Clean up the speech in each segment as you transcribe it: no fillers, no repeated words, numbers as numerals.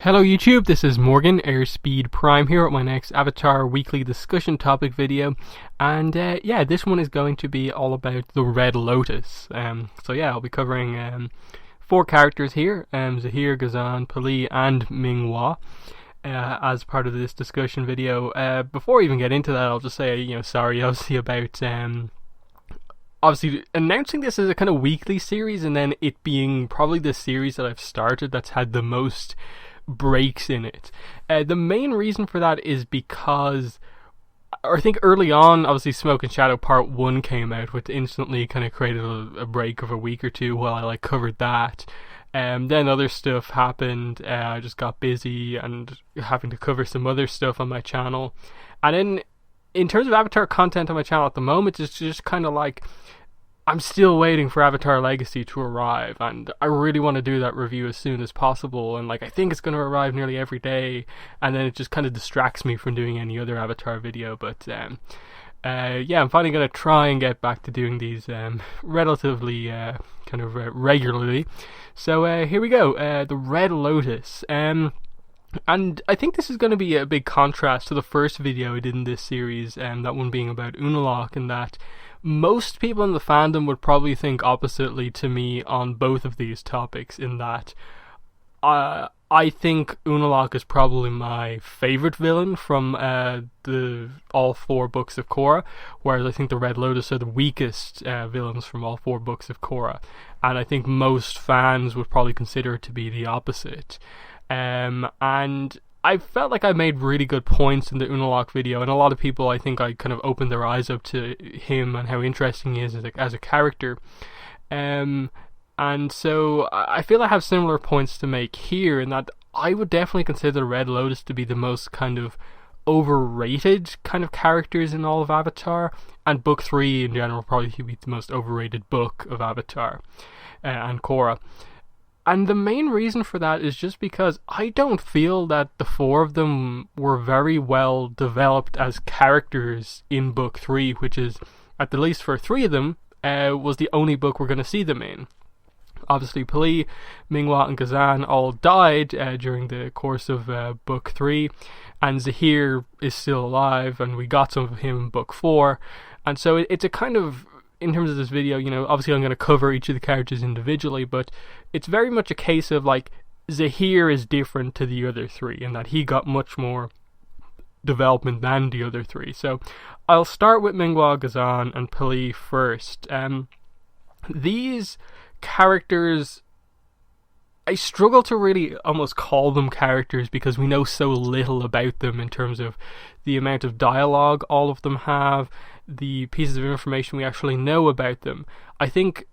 Hello YouTube, this is Morgan, Airspeed Prime here at my next Avatar weekly discussion topic video, and this one is going to be all about the Red Lotus. I'll be covering four characters here, Zaheer, Ghazan, Pali and Ming Hua, as part of this discussion video. Before I even get into that, I'll just say, sorry obviously about obviously announcing this as a kind of weekly series, and then it being probably the series that I've started that's had the most breaks in it. The main reason for that is because I think early on, obviously Smoke and Shadow Part 1 came out, which instantly kind of created a break of a week or two while I covered that. Then other stuff happened. I just got busy and having to cover some other stuff on my channel. And then in terms of Avatar content on my channel at the moment, it's just kind of like I'm still waiting for Avatar Legacy to arrive, and I really want to do that review as soon as possible, and I think it's going to arrive nearly every day, and then it just kind of distracts me from doing any other Avatar video. But I'm finally going to try and get back to doing these relatively regularly. So here we go, the Red Lotus. And I think this is going to be a big contrast to the first video I did in this series, that one being about Unalaq, and that most people in the fandom would probably think oppositely to me on both of these topics, in that I think Unalaq is probably my favourite villain from the all four books of Korra, whereas I think the Red Lotus are the weakest villains from all four books of Korra, and I think most fans would probably consider it to be the opposite. And I felt like I made really good points in the Unalaq video, and a lot of people, I think, I kind of opened their eyes up to him and how interesting he is as a character. And so I feel I have similar points to make here, in that I would definitely consider the Red Lotus to be the most kind of overrated kind of characters in all of Avatar, and Book 3 in general probably be the most overrated book of Avatar and Korra. And the main reason for that is just because I don't feel that the four of them were very well developed as characters in Book 3, which is, at the least for three of them, was the only book we're going to see them in. Obviously, Pali, Ming Hua and Ghazan all died during the course of Book 3, and Zaheer is still alive, and we got some of him in Book 4. And so it's a kind of, in terms of this video, obviously I'm going to cover each of the characters individually, but it's very much a case of Zaheer is different to the other three, in that he got much more development than the other three. So I'll start with Ming Hua, Ghazan and Pali first. These characters, I struggle to really almost call them characters because we know so little about them in terms of the amount of dialogue all of them have, the pieces of information we actually know about them. I think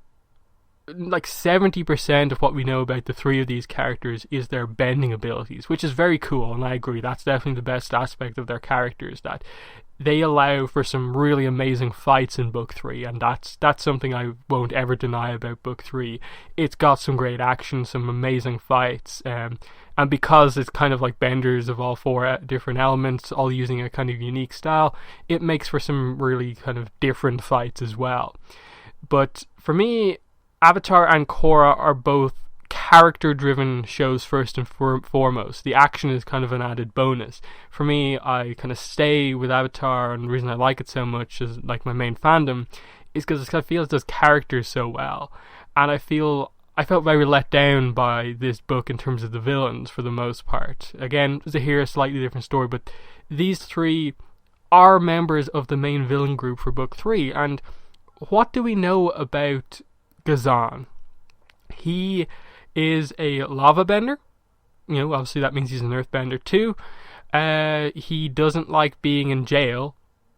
70% of what we know about the three of these characters is their bending abilities, which is very cool, and I agree that's definitely the best aspect of their characters, that they allow for some really amazing fights in Book 3, and that's something I won't ever deny about Book 3. It's got some great action, some amazing fights, and because it's kind of like benders of all four different elements, all using a kind of unique style, it makes for some really kind of different fights as well. But for me, Avatar and Korra are both character-driven shows first and foremost. The action is kind of an added bonus. For me, I kind of stay with Avatar, and the reason I like it so much as my main fandom is because I feel it does characters so well. And I felt very let down by this book in terms of the villains for the most part. Again, Zaheer, a slightly different story, but these three are members of the main villain group for Book 3. And what do we know about Ghazan? He is a lava bender. Obviously that means he's an earthbender too. He doesn't like being in jail.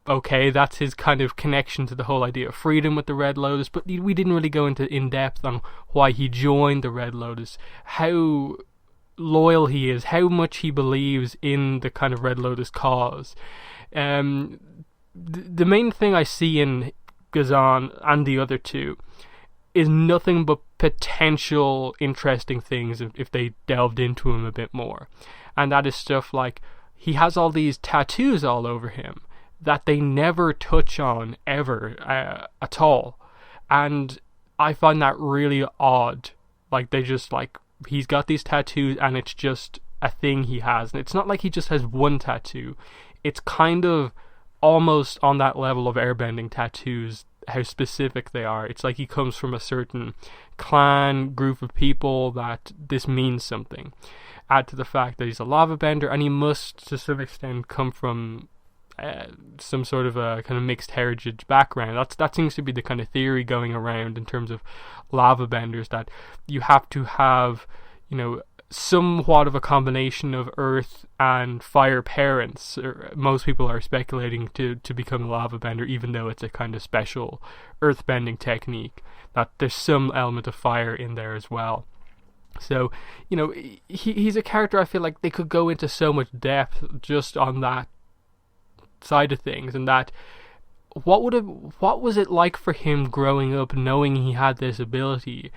Okay, that's his kind of connection to the whole idea of freedom with the Red Lotus, but we didn't really go into in depth on why he joined the Red Lotus, how loyal he is, how much he believes in the kind of Red Lotus cause. The main thing I see in Ghazan and the other two is nothing but potential interesting things if they delved into him a bit more. And that is stuff like, he has all these tattoos all over him that they never touch on ever at all. And I find that really odd. They just he's got these tattoos and it's just a thing he has. And it's not like he just has one tattoo. It's kind of almost on that level of airbending tattoos, how specific they are. It's like he comes from a certain clan, group of people, that this means something. Add to the fact that he's a lava bender, and he must, to some extent, come from some sort of a kind of mixed heritage background. That seems to be the kind of theory going around in terms of lava benders, that you have to have, somewhat of a combination of earth and fire parents. Most people are speculating to become a lava bender, even though it's a kind of special earth bending technique, that there's some element of fire in there as well. So, he's a character I feel like they could go into so much depth just on that side of things, and that what was it like for him growing up knowing he had this ability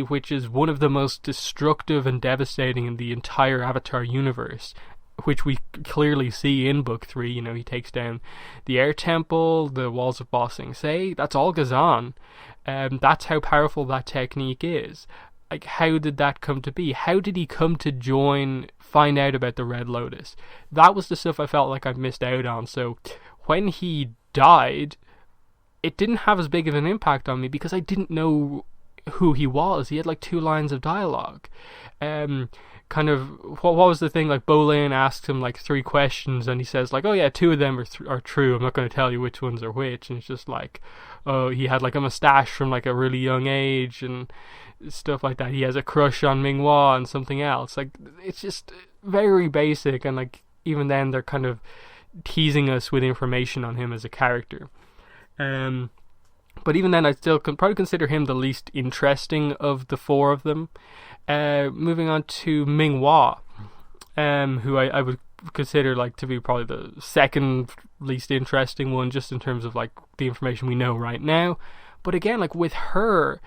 which is one of the most destructive and devastating in the entire Avatar universe, which we clearly see in Book 3. He takes down the Air Temple, the Walls of Ba Sing Se. That's all Ghazan. That's how powerful that technique is. Like, how did that come to be? How did he come to find out about the Red Lotus? That was the stuff I felt like I missed out on. So when he died, it didn't have as big of an impact on me because I didn't know who he was. He had like 2 lines of dialogue. Kind of, what was the thing? Like, Bolin asks him like 3 questions, and he says like, oh yeah, 2 of them are true. I'm not going to tell you which ones are which. And it's just like, oh, he had like a mustache from like a really young age and stuff like that. He has a crush on Ming Hua and something else. Like, it's just very basic, and like even then they're kind of teasing us with information on him as a character. But even then, I still could probably consider him the least interesting of the 4 of them. Moving on to Ming Hua, who I would consider like to be probably the second least interesting one, just in terms of like the information we know right now. But again, like with her,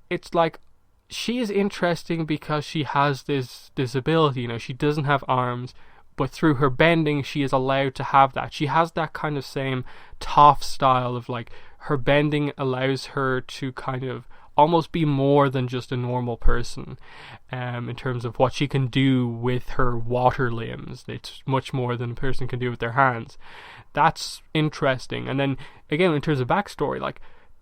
it's like she is interesting because she has this ability. She doesn't have arms, but through her bending, she is allowed to have that. She has that kind of same Toph style of like, her bending allows her to kind of almost be more than just a normal person, in terms of what she can do with her water limbs. It's much more than a person can do with their hands. That's interesting. And then again, in terms of backstory, like,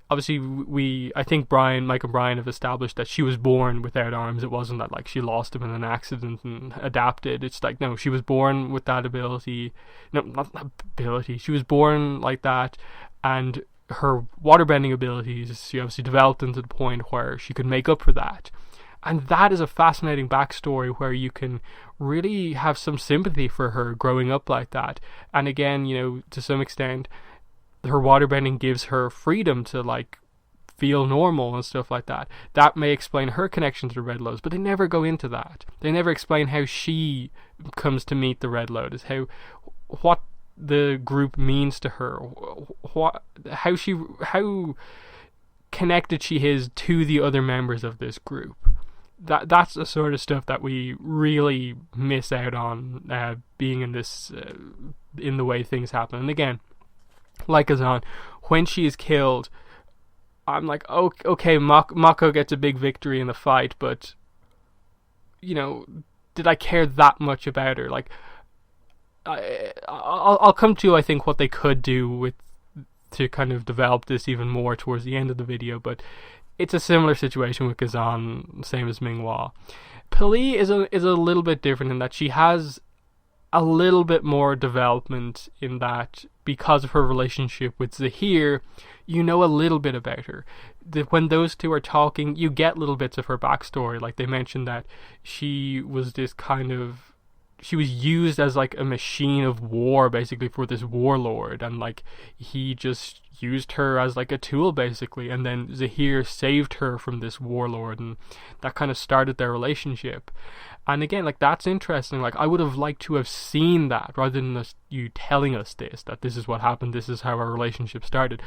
obviously I think Mike and Brian have established that she was born without arms. It wasn't that like she lost them in an accident and adapted. It's like, no, she was born with that ability. No, not ability. She was born like that, and her waterbending abilities, she obviously developed into the point where she could make up for that. And that is a fascinating backstory where you can really have some sympathy for her growing up like that. And again, to some extent, her waterbending gives her freedom to like feel normal and stuff like that. That may explain her connection to the Red Lotus, but they never go into that. They never explain how she comes to meet the Red Lotus, what the group means to her, how connected she is to the other members of this group. That's the sort of stuff that we really miss out on, being in this in the way things happen. And again, like Ghazan, when she is killed, I'm like, okay, Mako gets a big victory in the fight, but did I care that much about her? Like, I'll come to, I think, what they could do to kind of develop this even more towards the end of the video, but it's a similar situation with Ghazan, same as Ming Hua. Pili is a little bit different in that she has a little bit more development, in that because of her relationship with Zaheer, a little bit about her. When those two are talking, you get little bits of her backstory. Like, they mentioned that she was used as like a machine of war, basically, for this warlord, and like he just used her as like a tool, basically, and then Zaheer saved her from this warlord, and that kind of started their relationship. And again, like, that's interesting. Like, I would have liked to have seen that, rather than you telling us that this is what happened, this is how our relationship started.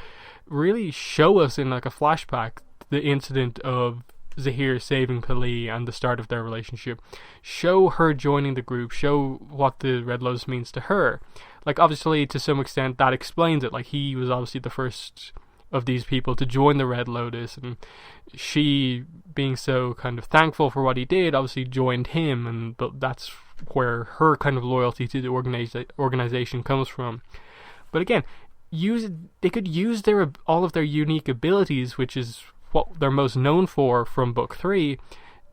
Really show us in like a flashback the incident of Zaheer saving Pili and the start of their relationship. Show her joining the group. Show what the Red Lotus means to her. Like, obviously, to some extent, that explains it. Like, he was obviously the first of these people to join the Red Lotus, and she, being so kind of thankful for what he did, obviously joined him, but that's where her kind of loyalty to the organization comes from. But again, they could use all of their unique abilities, which is what they're most known for from book 3,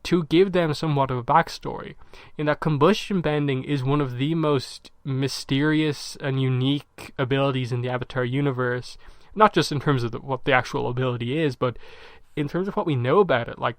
to give them somewhat of a backstory. In that combustion bending is one of the most mysterious and unique abilities in the Avatar universe, not just in terms of what the actual ability is, but in terms of what we know about it. Like,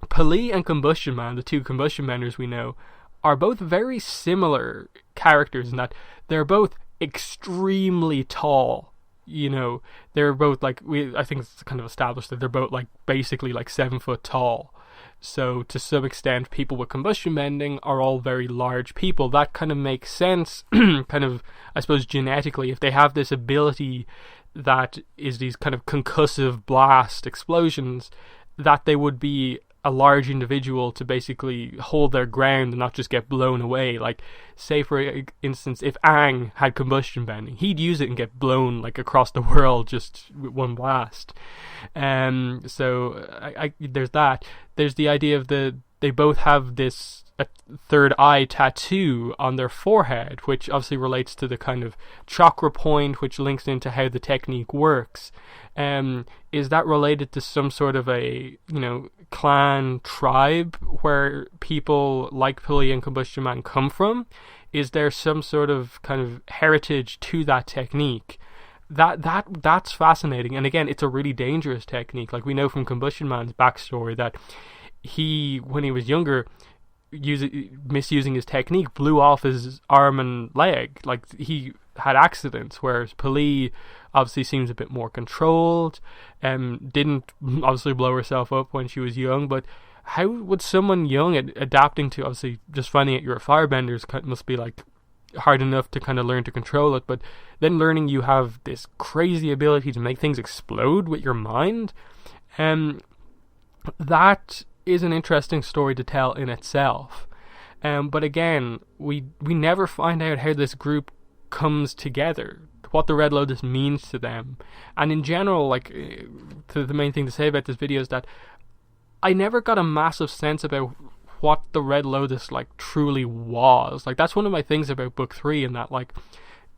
Pali and Combustion Man, the two combustion benders we know, are both very similar characters in that they're both extremely tall. You know, they're both like, I think it's kind of established that they're both like basically like 7 foot tall. So to some extent, people with combustion bending are all very large people. That kind of makes sense, kind of, I suppose, genetically, if they have this ability that is these kind of concussive blast explosions, that they would be a large individual to basically hold their ground and not just get blown away. Like, say for instance, if Aang had combustion bending, he'd use it and get blown like across the world just with one blast. So there's that. There's the idea of they both have this third eye tattoo on their forehead, which obviously relates to the kind of chakra point, which links into how the technique works. Is that related to some sort of a, clan tribe where people like Pili and Combustion Man come from? Is there some sort of kind of heritage to that technique? That's fascinating. And again, it's a really dangerous technique. Like, we know from Combustion Man's backstory that he, when he was younger, misusing his technique, blew off his arm and leg. Like, he had accidents, whereas Pili obviously seems a bit more controlled, didn't obviously blow herself up when she was young. But how would someone young adapting to, obviously just finding out you're a firebender must be like hard enough to kind of learn to control it, but then learning you have this crazy ability to make things explode with your mind, that is an interesting story to tell in itself. But again, we never find out how this group comes together, what the Red Lotus means to them. And in general, like, the main thing to say about this video is that I never got a massive sense about what the Red Lotus like truly was. Like, that's one of my things about book 3, in that like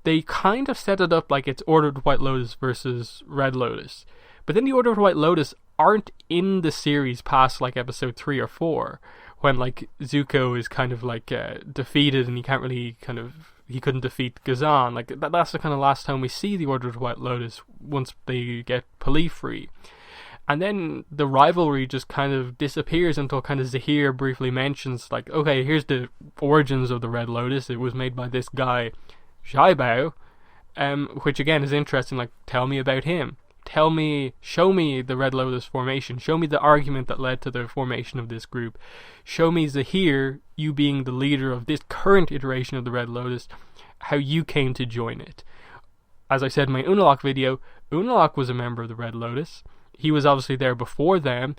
they kind of set it up like it's Order of the White Lotus versus Red Lotus, but then the Order of the White Lotus aren't in the series past like episode 3 or 4, when like Zuko is kind of like defeated and he couldn't defeat Ghazan. Like, that's the kind of last time we see the Order of the White Lotus once they get Pali free. And then the rivalry just kind of disappears until kind of Zaheer briefly mentions, like, okay, here's the origins of the Red Lotus. It was made by this guy, Xiaobao, which again is interesting. Like, tell me about him. Show me the Red Lotus formation. Show me the argument that led to the formation of this group. Show me, Zaheer, you being the leader of this current iteration of the Red Lotus, how you came to join it. As I said in my Unalaq video, Unalaq was a member of the Red Lotus. He was obviously there before them.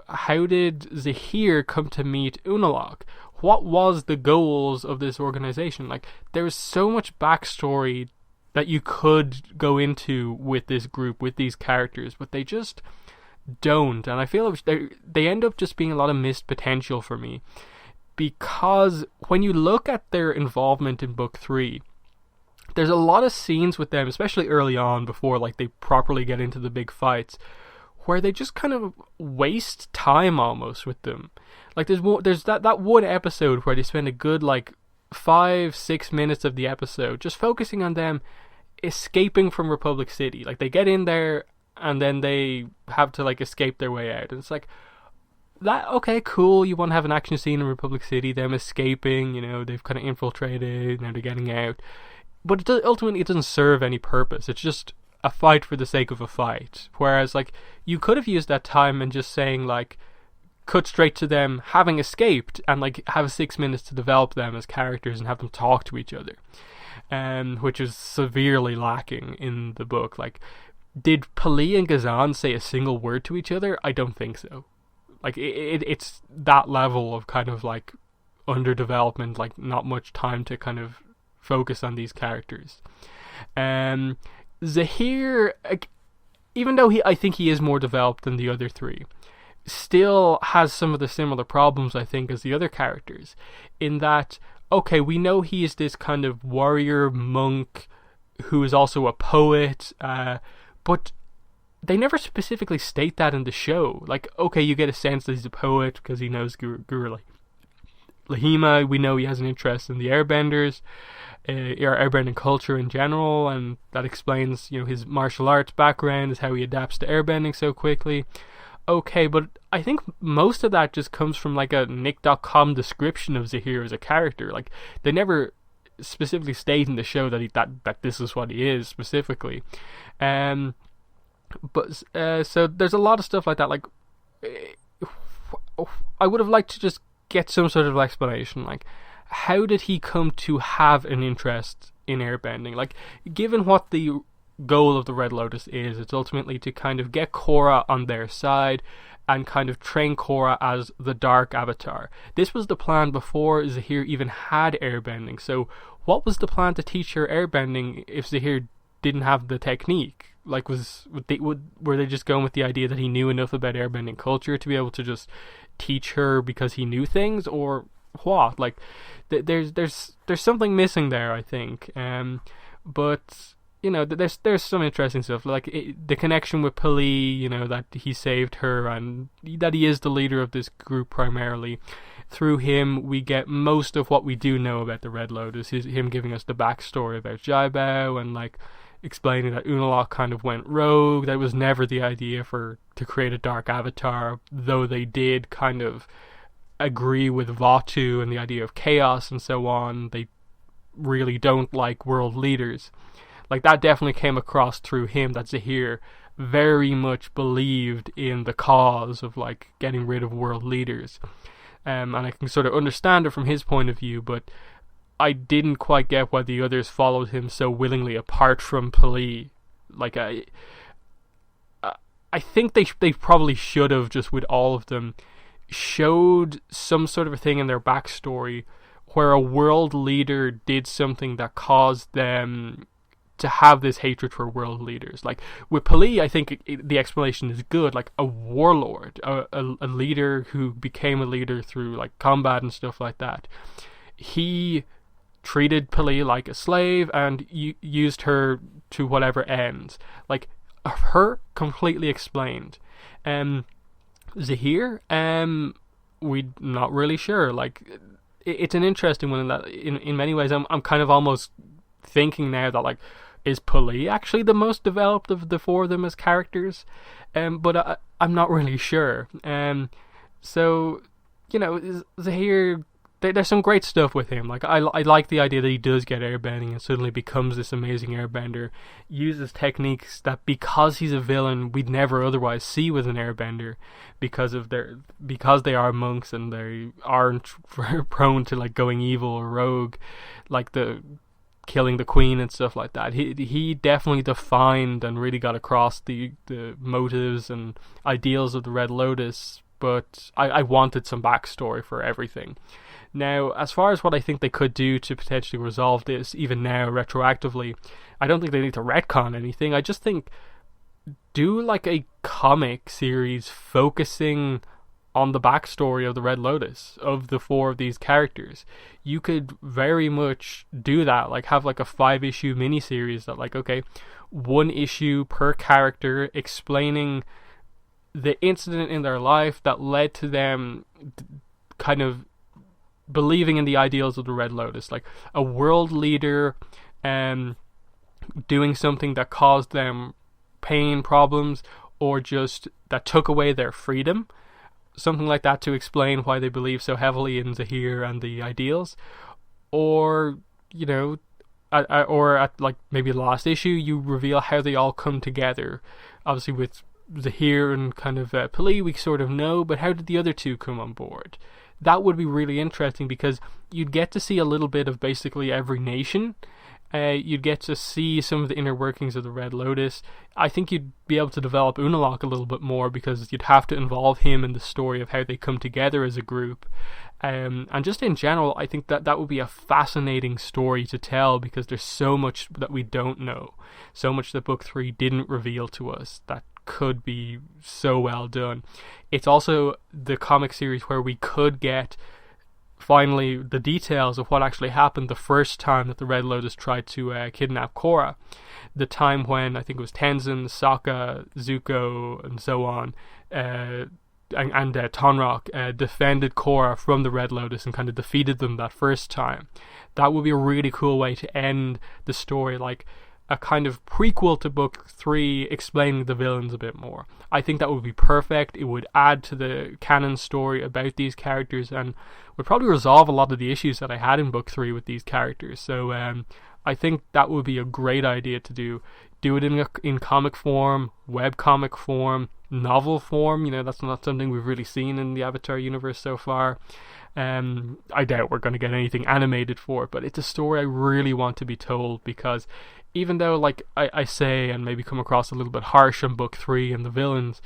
How did Zaheer come to meet Unalaq? What was the goals of this organization? Like, there's so much backstory that you could go into with this group, with these characters, but they just don't. And I feel they end up just being a lot of missed potential for me, because when you look at their involvement in book 3, there's a lot of scenes with them, especially early on before like they properly get into the big fights, where they just kind of waste time almost with them. Like, there's that one episode where they spend a good like 5-6 minutes of the episode just focusing on them escaping from Republic City. Like, they get in there and then they have to like escape their way out, and it's like, that, okay, cool, you want to have an action scene in Republic City, them escaping, they've kind of infiltrated, now they're getting out, but ultimately it doesn't serve any purpose. It's just a fight for the sake of a fight. Whereas, like, you could have used that time and just saying, like, cut straight to them having escaped and, like, have 6 minutes to develop them as characters and have them talk to each other. Which is severely lacking in the book. Like, did Pali and Ghazan say a single word to each other? I don't think so. Like, it's that level of kind of, like, underdevelopment, like, not much time to kind of focus on these characters. Zaheer, even though I think he is more developed than the other three, still has some of the similar problems, I think, as the other characters, in that, okay, we know he is this kind of warrior monk who is also a poet, but they never specifically state that in the show. Like, okay, you get a sense that he's a poet because he knows Guru Lahima. We know he has an interest in the airbenders, airbending culture in general, and that explains, his martial arts background, is how he adapts to airbending so quickly. Okay, but I think most of that just comes from like a Nick.com description of Zaheer as a character. Like, they never specifically state in the show that this is what he is specifically. But so there's a lot of stuff like that. Like, I would have liked to just get some sort of explanation. Like, how did he come to have an interest in airbending? Like, given what the goal of the Red Lotus is, it's ultimately to kind of get Korra on their side and kind of train Korra as the Dark Avatar. This was the plan before Zaheer even had airbending. So what was the plan to teach her airbending if Zaheer didn't have the technique? Like, were they just going with the idea that he knew enough about airbending culture to be able to just teach her because he knew things, or what? Like, there's something missing there, I think. But there's some interesting stuff, like the connection with Pali, that he saved her and that he is the leader of this group primarily. Through him, we get most of what we do know about the Red Lotus. Him giving us the backstory about Jaibao and like explaining that Unalaq kind of went rogue. That was never the idea to create a dark avatar, though they did kind of agree with Vatu and the idea of chaos and so on. They really don't like world leaders. Like, that definitely came across through him, that Zaheer very much believed in the cause of like getting rid of world leaders. And I can sort of understand it from his point of view, but I didn't quite get why the others followed him so willingly apart from Pali. Like, I think they probably should have, just with all of them, showed some sort of a thing in their backstory where a world leader did something that caused them to have this hatred for world leaders. Like, with Pali, I think the explanation is good. Like, a warlord, a leader who became a leader through like combat and stuff like that. He treated Pali like a slave and used her to whatever ends. Like, her completely explained. Zaheer, we're not really sure. Like, it's an interesting one in that in many ways I'm kind of almost thinking now that, like, is Pali actually the most developed of the four of them as characters? But I'm not really sure. So, Zaheer, there's some great stuff with him. Like, I like the idea that he does get airbending and suddenly becomes this amazing airbender, uses techniques that, because he's a villain, we'd never otherwise see with an airbender, because they are monks and they aren't prone to like going evil or rogue, like the killing the queen and stuff like that. He definitely defined and really got across the motives and ideals of the Red Lotus, but I wanted some backstory for everything. Now, as far as what I think they could do to potentially resolve this, even now, retroactively, I don't think they need to retcon anything. I just think do like a comic series focusing on the backstory of the Red Lotus, of the four of these characters. You could very much do that, like have like a 5-issue miniseries that, like, okay, 1 issue per character explaining the incident in their life that led to them kind of believing in the ideals of the Red Lotus, like a world leader doing something that caused them pain, problems, or just that took away their freedom. Something like that to explain why they believe so heavily in Zaheer and the ideals. Or, at like maybe the last issue, you reveal how they all come together. Obviously with Zaheer and kind of Pali, we sort of know, but how did the other two come on board? That would be really interesting, because you'd get to see a little bit of basically every nation, You'd get to see some of the inner workings of the Red Lotus. I think you'd be able to develop Unalaq a little bit more, because you'd have to involve him in the story of how they come together as a group. And just in general, I think that would be a fascinating story to tell, because there's so much that we don't know, so much that Book 3 didn't reveal to us that could be so well done. It's also the comic series where we could get finally the details of what actually happened the first time that the Red Lotus tried to kidnap Korra. The time when I think it was Tenzin, Sokka, Zuko, and so on, and Tonraq defended Korra from the Red Lotus and kind of defeated them that first time. That would be a really cool way to end the story, like a kind of prequel to Book 3 explaining the villains a bit more. I think that would be perfect. It would add to the canon story about these characters and would probably resolve a lot of the issues that I had in Book 3 with these characters. So I think that would be a great idea to do. Do it in comic form, web comic form, novel form. You know, that's not something we've really seen in the Avatar universe so far. I doubt we're going to get anything animated for it, but it's a story I really want to be told, because even though, like I say, and maybe come across a little bit harsh on Book 3 and the villains,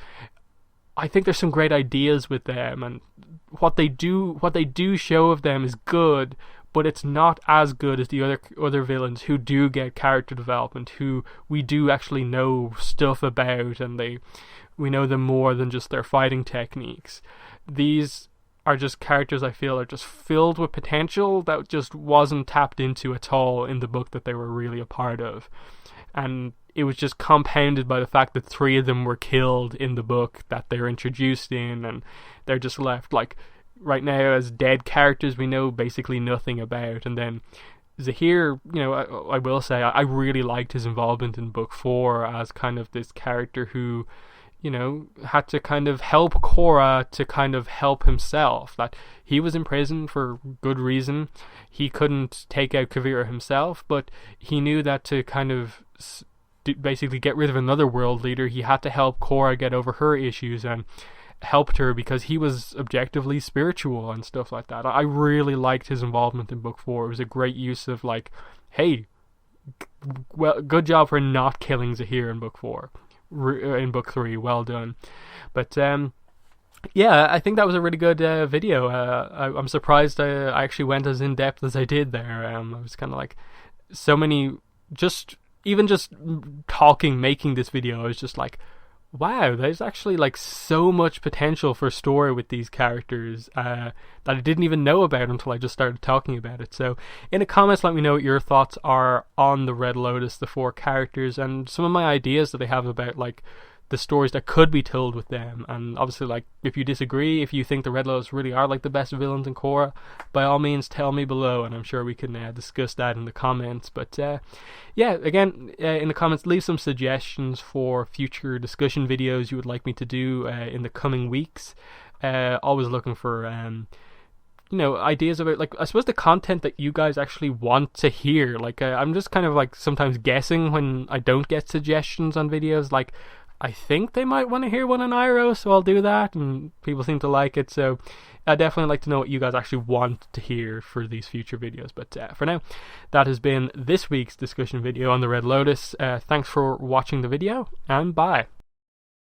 I think there's some great ideas with them, and what they do show of them is good, but it's not as good as the other villains who do get character development, who we do actually know stuff about, and we know them more than just their fighting techniques. These are just characters I feel are just filled with potential that just wasn't tapped into at all in the book that they were really a part of. And it was just compounded by the fact that 3 of them were killed in the book that they're introduced in, and they're just left like right now as dead characters we know basically nothing about. And then Zaheer, you know, I will say I really liked his involvement in Book 4 as kind of this character who, you know, had to kind of help Korra to kind of help himself. That he was in prison for good reason. He couldn't take out Kavira himself, but he knew that to kind of basically get rid of another world leader, he had to help Korra get over her issues and helped her because he was objectively spiritual and stuff like that. I really liked his involvement in Book 4. It was a great use of like, hey, well, good job for not killing Zaheer in Book 4. In Book 3, well done. But yeah, I think that was a really good video. I'm surprised I actually went as in depth as I did there. I was kind of like, so many, even just talking, making this video, I was just like, wow, there's actually like so much potential for story with these characters that I didn't even know about until I just started talking about it. So in the comments, let me know what your thoughts are on the Red Lotus, the 4 characters, and some of my ideas that I have about like the stories that could be told with them. And obviously, like, if you disagree, if you think the Red Lotus really are like the best villains in Korra, by all means tell me below, and I'm sure we can discuss that in the comments. But yeah, again, in the comments, leave some suggestions for future discussion videos you would like me to do in the coming weeks. Always looking for you know, ideas about, like, I suppose the content that you guys actually want to hear. Like, I'm just kind of like sometimes guessing when I don't get suggestions on videos. Like, I think they might want to hear one on Iroh, so I'll do that, and people seem to like it. So I definitely like to know what you guys actually want to hear for these future videos. But for now, that has been this week's discussion video on the Red Lotus. Thanks for watching the video, and bye.